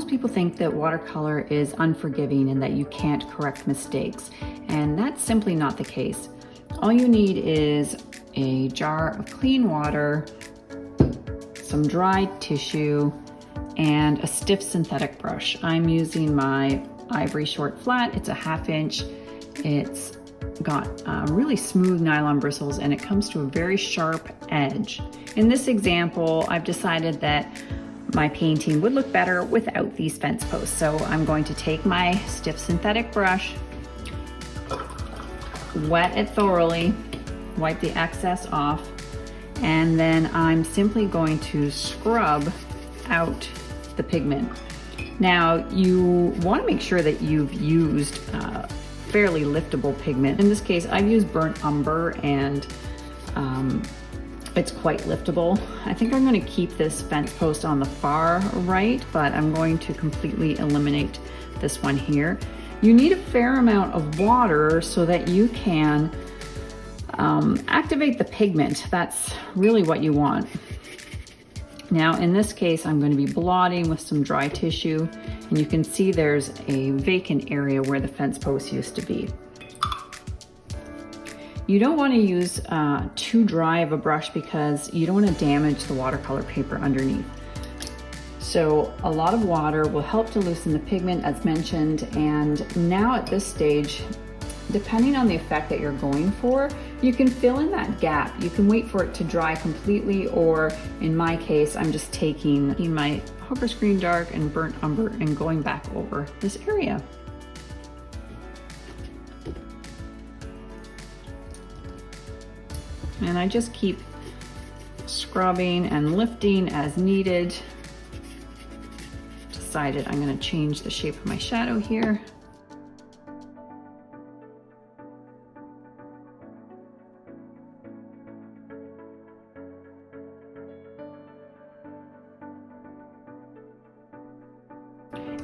Most people think that watercolor is unforgiving and that you can't correct mistakes, and that's simply not the case. All you need is a jar of clean water, some dry tissue, and a stiff synthetic brush. I'm using my Ivory Flat. It's a 1/2 inch. It's got really smooth nylon bristles and it comes to a very sharp edge. In this example, I've decided that my painting would look better without these fence posts. So I'm going to take my stiff synthetic brush, wet it thoroughly, wipe the excess off, and then I'm simply going to scrub out the pigment. Now you want to make sure that you've used fairly liftable pigment. In this case, I've used burnt umber and it's quite liftable. I think I'm going to keep this fence post on the far right, but I'm going to completely eliminate this one here. You need a fair amount of water so that you can activate the pigment. That's really what you want. Now in this case, I'm going to be blotting with some dry tissue, and you can see there's a vacant area where the fence post used to be. You don't want to use too dry of a brush because you don't want to damage the watercolor paper underneath. So a lot of water will help to loosen the pigment as mentioned, and now at this stage, depending on the effect that you're going for, you can fill in that gap. You can wait for it to dry completely, or in my case, I'm just taking my Hooker Screen Dark and burnt umber and going back over this area. And I just keep scrubbing and lifting as needed. Decided I'm going to change the shape of my shadow here.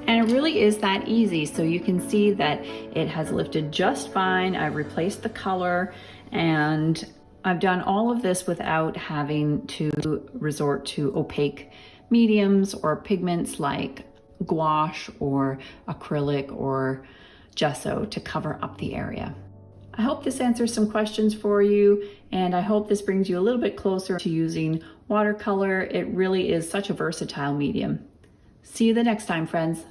And it really is that easy. So you can see that it has lifted just fine. I've replaced the color, and I've done all of this without having to resort to opaque mediums or pigments like gouache or acrylic or gesso to cover up the area. I hope this answers some questions for you, and I hope this brings you a little bit closer to using watercolor. It really is such a versatile medium. See you the next time, friends.